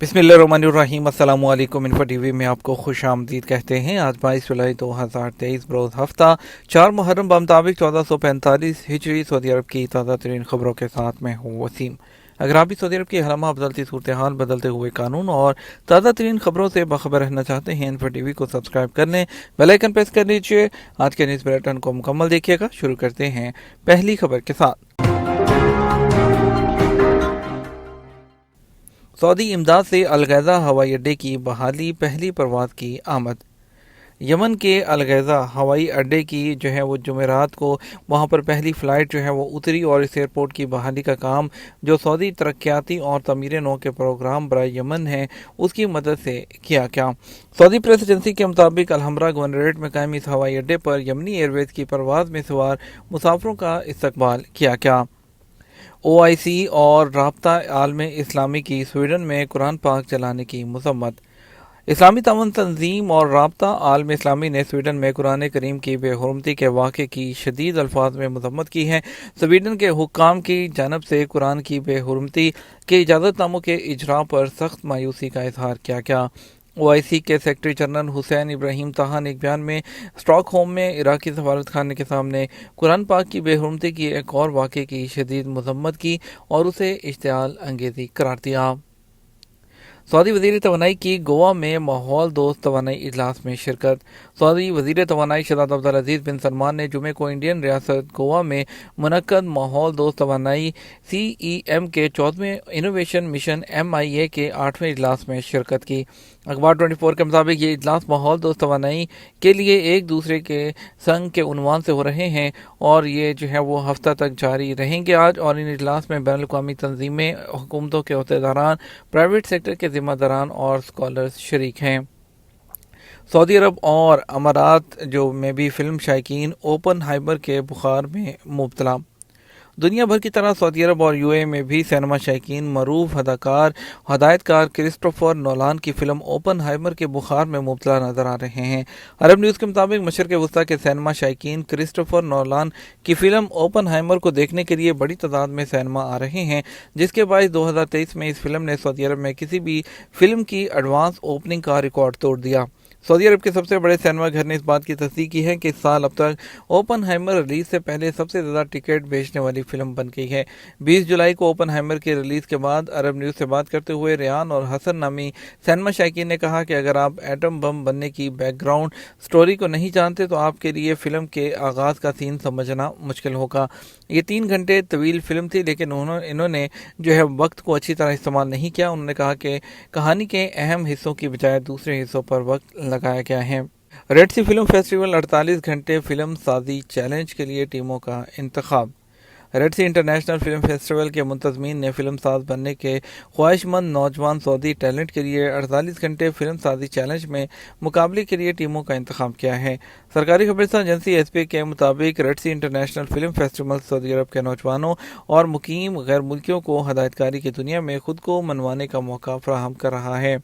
बिस्मिल्लाहिर्रहमानिर्रहीम। अस्सलाम वालेकुम। इन्फो टीवी में आपको खुश आमदीद कहते हैं। आज 22 जुलाई 2023 बरोज़ हफ्ता 4 मुहर्रम बमुताबिक 1445 हिजरी सऊदी अरब की ताज़ा तरीन खबरों के साथ मैं हूँ वसीम। अगर आप भी सऊदी अरब की हलमा बदलती सूरत हाल, बदलते हुए कानून और ताज़ा तरीन खबरों से बाखबर रहना चाहते हैं, इन्फो टीवी को सब्सक्राइब कर लें, बेल आइकन प्रेस कर लीजिए। आज के न्यूज़ बुलेटिन को मुकम्मल देखिएगा। शुरू करते हैं पहली खबर के साथ। सऊदी इमदाद से अलगैज़ा हवाई अड्डे की बहाली, पहली परवाज़ की आमद। यमन के अलगैज़ा हवाई अड्डे की जो है वो जुमेरात को वहाँ पर पहली फ़्लाइट जो है वो उतरी और इस एयरपोर्ट की बहाली का काम जो सऊदी तरक्याती और तमीर नौ के प्रोग्राम बराए यमन है उसकी मदद से किया गया। सऊदी प्रेस एजेंसी के मुताबिक अलहम्रा गवर्नरेट में कायम इस हवाई अड्डे पर यमनी एयरवेज़ की परवाज़ में सवार मुसाफरों का इस्तकबाल किया गया। OIC और राब्ता आलम इस्लामी की स्वीडन में कुरान पाक चलाने की मजम्मत। इस्लामी ताउन तंजीम और राब्ता आलम इस्लामी ने स्वीडन में कुरान करीम की बेहुरमती के वाक़े की शदीद अल्फाज में मजम्मत की है। स्वीडन के हुक्काम की जानब से कुरान की बेहुरमती के इजाज़तनामों के इजरा पर सख्त मायूसी का इजहार किया गया। OIC के सेक्रेटरी जनरल हुसैन इब्राहिम ताहा ने एक बयान में स्टॉकहोम में इराकी सफारत खाने के सामने कुरान पाक की बेहुरमती की एक और वाक़े की शदीद मजम्मत की और उसे इश्तियाल अंगेज़ी करार दिया। सऊदी वज़ीर तवानाई की गोवा में माहौल दोस्त तवानाई इजलास में शिरकत। सऊदी वज़ीर तवानाई शहज़ाद अब्दुल अज़ीज़ बिन सलमान ने जुमे को इंडियन रियासत गोवा में मुनक्कद माहौल दोस्त तवानाई CEM के 14वें इनोवेशन मिशन MIA के 8वें इजलास में शिरकत की। अखबार 24 के मुताबिक ये इजलास माहौल दोस्त तवानाई के लिए एक दूसरे के संग के उन्वान से हो रहे हैं और ये जो है वो हफ्ता तक जारी रहेंगे आज। और इन इजलास में बैनुल अक़वामी तंजीमें, हुकूमतों के अहदेदारान, प्राइवेट सेक्टर के ज़िम्मेदारान और स्कॉलर्स शरीक हैं। सऊदी अरब और अमारात जो में भी फिल्म शायकीन ओपनहाइमर के बुखार में मुब्तला। दुनिया भर की तरह सऊदी अरब और UAE में भी सिनेमा शायकीन मरूफ अदाकार हदायतकार क्रिस्टोफर नोलान की फिल्म ओपनहाइमर के बुखार में मुब्तला नजर आ रहे हैं। अरब न्यूज़ के मुताबिक मशरक़ वस्ता के सिनेमा शायकीन क्रिस्टोफर नोलान की फिल्म ओपनहाइमर को देखने के लिए बड़ी तादाद में सिनेमा आ रहे हैं, जिसके बायस 2023 में इस फिल्म ने सऊदी अरब में किसी भी फिल्म की एडवांस ओपनिंग का रिकॉर्ड तोड़ दिया। सऊदी अरब के सबसे बड़े सिनेमा घर ने इस बात की तस्दीक की है कि इस साल अब तक ओपनहाइमर रिलीज से पहले सबसे ज़्यादा टिकट बेचने वाली फिल्म बन गई है। 20 जुलाई को ओपनहाइमर की रिलीज के बाद अरब न्यूज़ से बात करते हुए रेयान और हसन नामी सिनेमा शायकीन ने कहा कि अगर आप एटम बम बनने की बैकग्राउंड स्टोरी को नहीं जानते तो आपके लिए फिल्म के आगाज़ का सीन समझना मुश्किल होगा। ये 3 घंटे तवील फिल्म थी, लेकिन इन्होंने जो है वक्त को अच्छी तरह इस्तेमाल नहीं किया। उन्होंने कहा कि कहानी के अहम हिस्सों की बजाय दूसरे हिस्सों पर वक्त लगाया गया है। रेड सी फिल्म फेस्टिवल 48 घंटे फिल्म साजी चैलेंज के लिए टीमों का इंतखाब। रेड सी इंटरनेशनल फिल्म फेस्टिवल के मुंतज़मीन ने फिल्म साज बनने के ख्वाहिशमंद नौजवान सऊदी टैलेंट के लिए 48 घंटे फिल्म साजी चैलेंज में मुकाबले के लिए टीमों का इंतखाब किया है। सरकारी खबरसां एजेंसी SP के मुताबिक रेड सी इंटरनेशनल फिल्म फेस्टिवल सऊदी अरब के नौजवानों और मुकीम गैर मुल्कियों को हदायतकारी की दुनिया में खुद को मनवाने का मौका फराहम कर रहा है।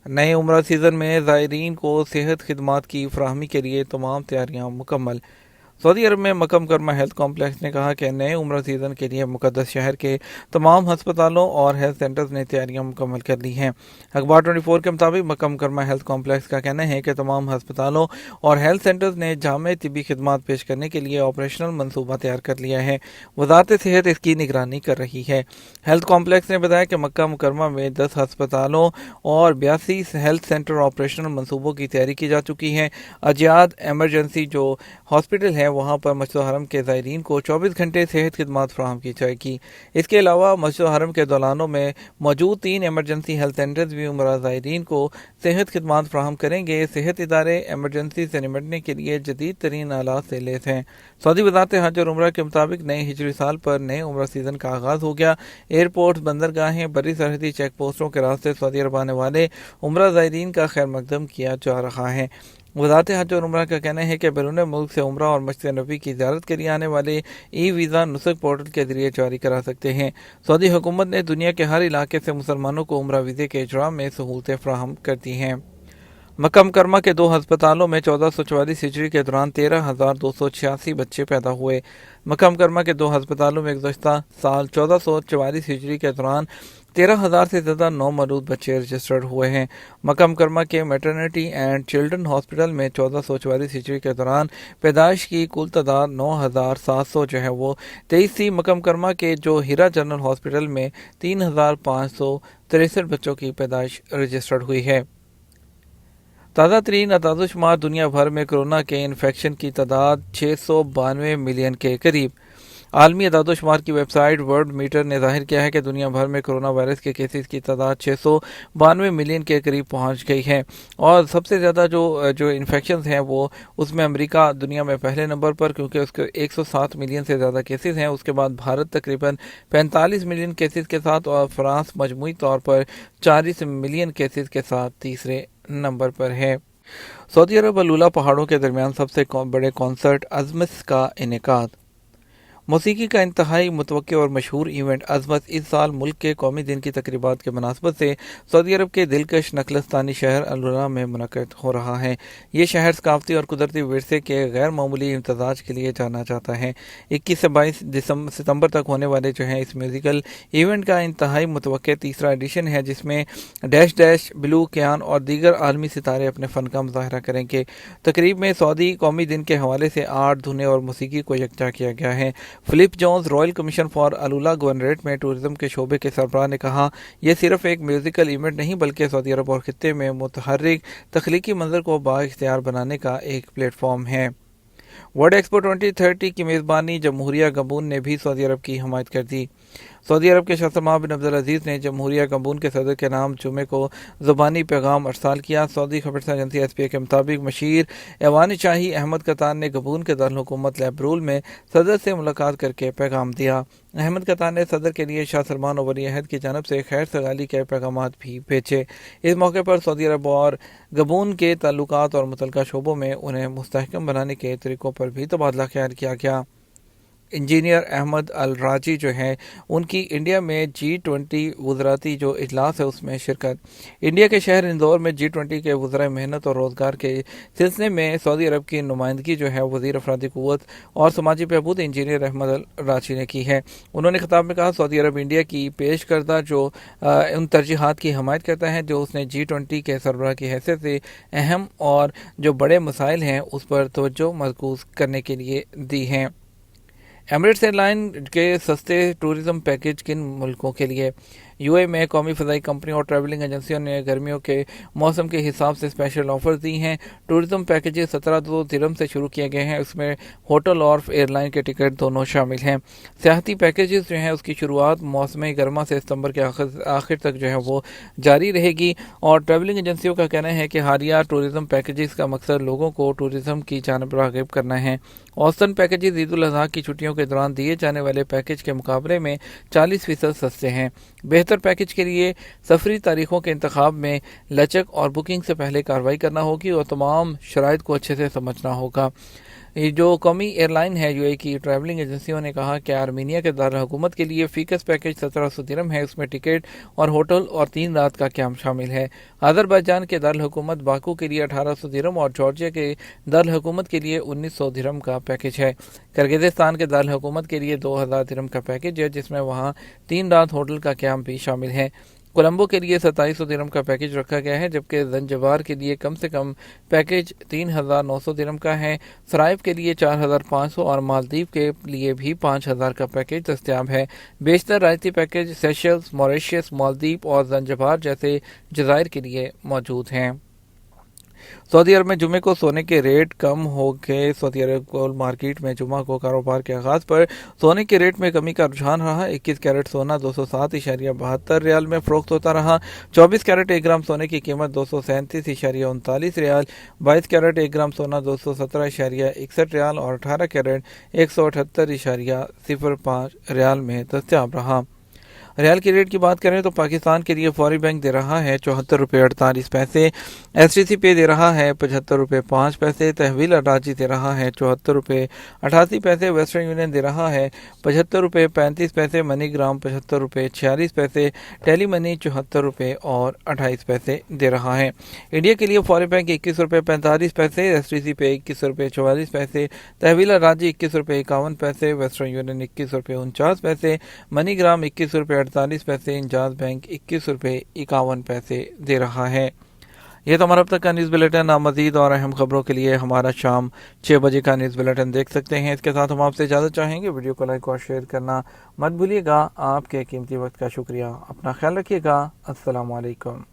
नए उम्रा सीज़न में ज़ायरीन को सेहत खिदमात की फराहमी के लिए तमाम तैयारियां मुकम्मल। सऊदी अरब में मक्का मुकरमा हेल्थ कॉम्प्लेक्स ने कहा कि नए उम्र सीज़न के लिए मुकद्दस शहर के तमाम हस्पतालों और हेल्थ सेंटर्स ने तैयारियां मुकम्मल कर ली हैं। अखबार 24 के मुताबिक मक्का मुकरमा हेल्थ कॉम्प्लेक्स का कहना है कि तमाम हस्पतालों और हेल्थ सेंटर्स ने जामे तिब्बी खिदमात पेश करने के लिए ऑपरेशनल मनसूबा तैयार कर लिया है। वजारत सेहत इसकी निगरानी कर रही है। हेल्थ कॉम्प्लेक्स ने बताया कि मक्का मुकरमा में 10 हस्पतालों और 82 हेल्थ सेंटर ऑपरेशनल मनसूबों की तैयारी की जा चुकी है। अजियाद एमरजेंसी जो हॉस्पिटल है वहाँ पर मस्जिद हरम के ज़ायरीन को 24 घंटे सेहत खिदमात फराहम की जाएगी। इसके अलावा मस्जिद हरम के दौलानों में मौजूद 3 एमरजेंसी हेल्थ सेंटर्स भी उम्रा ज़ायरीन को सेहत खिदमात फराहम करेंगे। सेहत इदारे एमरजेंसी से निपटने के लिए जदीद तरीन आलात से लैस हैं। सऊदी वज़ारत हज और उम्रा के मुताबिक नए हिजरी साल पर नए उम्रा सीज़न का आगाज़ हो गया। एयरपोर्ट, बंदरगाहें, बड़ी सरहदी चेक पोस्टों के रास्ते सऊदी अरब आने वाले उम्रा ज़ायरीन का खैर मकदम किया जा रहा है। वज़ारत हज और उम्रा का कहना है कि बैरून मुल्क से उम्रा और मस्जिद नबी की ज़ियारत के लिए आने वाले वीज़ा नुस्ख पोर्टल के जरिए जारी करा सकते हैं। सऊदी हुकूमत ने दुनिया के हर इलाके से मुसलमानों को उम्रा वीज़े के इजरा में सहूलतें फराहम कर दी हैं। मक्का मुकरमा के 2 अस्पतालों में 1444 हिजरी के दौरान 13,286 बच्चे पैदा हुए। मक्का मुकरमा के 2 अस्पतालों में गुज़श्ता साल 1444 हिजरी के दौरान 13,000 से ज़्यादा नौ मौलूद बच्चे रजिस्टर्ड हुए हैं। मक्का मुकरमा के मैटरनिटी एंड चिल्ड्रन हॉस्पिटल में 1444 हिजरी के दौरान पैदाइश की कुल तादाद 9,700 जो है वो 23 थी। मक्का मुकरमा के जो हीरा जनरल हॉस्पिटल में 3,563 बच्चों की पैदाइश रजिस्टर्ड हुई है। ताज़ा तरीन अदादुशुमार दुनिया भर में कोरोना के इन्फेक्शन की तादाद 692 मिलियन के करीब। आलमी अदादुशुमार की वेबसाइट वर्ल्ड मीटर ने जाहिर किया है कि दुनिया भर में कोरोना वायरस के केसेस की तादाद 692 मिलियन के करीब पहुंच गई है और सबसे ज़्यादा जो इन्फेक्शंस हैं वो उसमें अमेरिका दुनिया में पहले नंबर पर, क्योंकि उसके 107 मिलियन से ज़्यादा केसेस हैं। उसके बाद भारत तकरीबन 45 मिलियन केसेस के साथ और फ्रांस मजमूई तौर पर 40 मिलियन केसेस के साथ तीसरे नंबर पर है। सऊदी अरब अलूला पहाड़ों के दरमियान सबसे बड़े कॉन्सर्ट अज़मत का इनेकाद। मौसीकी का इंतहाई मुतवक्किर और मशहूर इवेंट अज़मत इस साल मुल्क के कौमी दिन की तकरीबात के मुनासबत से सऊदी अरब के दिलकश नखलस्तानी शहर अलूला में मुनक़्क़िद हो रहा है। ये शहर सकाफ़ती और कुदरती विरसे के गैर मामूली इम्तजाज के लिए जाना जाता है। 21 से 22 सितंबर तक होने वाले जो है इस म्यूज़िकल इवेंट का इंतहाई मुतवक्किर तीसरा एडिशन है, जिसमें डैश डैश, ब्लू कियान और दीगर आलमी सितारे अपने फ़न का मुज़ाहरा करेंगे। तकरीब में सऊदी कौमी दिन के हवाले से आर्ट, धुनें और मौसीकी को यकजा किया गया है। Philip Jones, royal commission for AlUla governorate में टूरिज्म के शोबे के सरबराह ने कहा, यह सिर्फ एक म्यूजिकल इवेंट नहीं बल्कि सऊदी अरब और खित्ते में मुतहर्रिक तख्लीकी मंजर को बाइख्तियार बनाने का एक प्लेटफॉर्म है। वर्ल्ड एक्सपो 2030 की मेज़बानी जमहूरिया गबून ने भी सऊदी अरब की हिमायत कर दी। सऊदी अरब के शाह सलमान बिन अब्दुल अजीज़ ने जमहूरिया गबून के सदर के नाम जुमे को ज़ुबानी पैगाम अरसाल किया। सऊदी खबरसां एजेंसी एसपीए के मुताबिक मशीर ऐवान शाही अहमद कतान ने गबून के दारुल-हुकूमत लेब्रूल में सदर से मुलाकात करके पैगाम दिया। अहमद कतान ने सदर के लिए शाह सलमान और वली अहद की जानब से खैर सगाली के पैगाम भी भेजे। इस मौके पर सऊदी अरब और गबून के ताल्लुकात और मुतल्लिका शोबों में उन्हें मुस्तहकम बनाने के तरीक़ों पर भी तबादला ख्याल किया गया। इंजीनियर अहमद अल राजी जो हैं उनकी इंडिया में G20 वज़राती जो इजलास है उसमें शिरकत। इंडिया के शहर इंदौर में G20 के वज़राए मेहनत और रोज़गार के सिलसिले में सऊदी अरब की नुमाइंदगी जो है वज़ीर अफरादी क़ुव्वत और समाजी बहबूद इंजीनियर अहमद अल राजी ने की है। उन्होंने खिताब में कहा, सऊदी अरब इंडिया की पेश करदा जो उन तरजीहात की हमायत करता है जो उसने G20 के सरबराह की हैसियत से अहम और जो बड़े मसाइल हैं उस पर तवज्जो मरकूज़ करने के लिए दी हैं। एमिरेट्स एयरलाइन के सस्ते टूरिज्म पैकेज किन मुल्कों के लिए? यूए में कौमी फ़ज़ाई कंपनी और ट्रैवलिंग एजेंसियों ने गर्मियों के मौसम के हिसाब से स्पेशल ऑफर्स दी हैं। टूरिज्म पैकेजेस 17 दिरहम से शुरू किए गए हैं। उसमें होटल और एयरलाइन के टिकट दोनों शामिल हैं। सियाहती पैकेजेस जो हैं उसकी शुरुआत मौसम गर्मा से सितंबर के आखिर तक जो है वो जारी रहेगी और ट्रैवलिंग एजेंसियों का कहना है कि हालिया टूरिज्म पैकेजेस का मकसद लोगों को टूरिज्म की जानब राग़िब करना है। औसतन पैकेजेस ईद उल अज़हा की छुट्टियों के दौरान दिए जाने वाले पैकेज के मुकाबले में 40% सस्ते हैं। बेहतर पैकेज के लिए सफरी तारीखों के इंतखाब में लचक और बुकिंग से पहले कार्रवाई करना होगी और तमाम शराइत को अच्छे से समझना होगा। ये जो कौमी एयरलाइन है यूए की ट्रैवलिंग एजेंसियों ने कहा कि आर्मीनिया के दारुल हुकूमत के लिए फ़ीकस पैकेज 1700 दिरहम है। उसमें टिकट और होटल और 3 रात का क़याम शामिल है। अज़रबैजान के दारुल हुकूमत बाकू के लिए 1800 दिरहम और जॉर्जिया के दारुल हुकूमत के लिए 1900 दिरहम का पैकेज है। किर्गिज़स्तान के दारुल हुकूमत के लिए 2000 दिरहम का पैकेज है, जिसमें वहाँ 3 रात होटल का क़याम भी शामिल है। कोलंबो के लिए 2700 दिरहम का पैकेज रखा गया है, जबकि जंजबार के लिए कम से कम पैकेज 3900 दिरहम का है। सराइब के लिए 4500 और मालदीव के लिए भी 5000 का पैकेज दस्तयाब है। बेशतर रायती पैकेज सेशल्स, मॉरिशस, मालदीव और जंजबार जैसे जज़ायर के लिए मौजूद हैं। सऊदी अरब में जुमे को सोने के रेट कम हो गए। सऊदी अरब गोल्ड मार्केट में जुमा को कारोबार के आगाज़ पर सोने के रेट में कमी का रुझान रहा। 21 कैरेट सोना 207.72 रियाल में फरोख्त होता रहा। 24 कैरेट 1 ग्राम सोने की कीमत 237.39 रियाल, 22 कैरेट 1 ग्राम सोना 217.61 रियाल और 18 कैरेट 178.05 रियाल में दस्तयाब रहा। ریال کی ریٹ کی بات کریں تو پاکستان کے لیے فوری بینک دے رہا ہے 74 روپے 48 پیسے، ایس ٹی سی پے دے رہا ہے 75 روپے 5 پیسے، تحویل اراضی دے رہا ہے 74 روپے 88 پیسے، ویسٹرن یونین دے رہا ہے 75 روپے 35 پیسے، منی گرام 75 روپے 46 پیسے، ٹیلی منی 74 روپے اور 28 پیسے دے رہا ہے۔ انڈیا کے لیے فوری بینک 21 روپے 45 پیسے، ایس ٹی سی پے 21 روپے 44 پیسے، تحویل اراضی 21 روپے 51 پیسے، ویسٹرن یونین 21 روپے 49 پیسے، منی گرام 21 روپے 48 پیسے، انجاز بینک 21 روپے 51 پیسے دے رہا ہے۔ یہ تو ہمارا اب تک کا نیوز بلیٹن۔ آپ مزید اور اہم خبروں کے لیے ہمارا شام 6 بجے کا نیوز بلیٹن دیکھ سکتے ہیں۔ اس کے ساتھ ہم آپ سے اجازت چاہیں گے، ویڈیو کو لائک اور شیئر کرنا مت بھولیے گا۔ آپ کے قیمتی وقت کا شکریہ۔ اپنا خیال رکھیے گا۔ السلام علیکم۔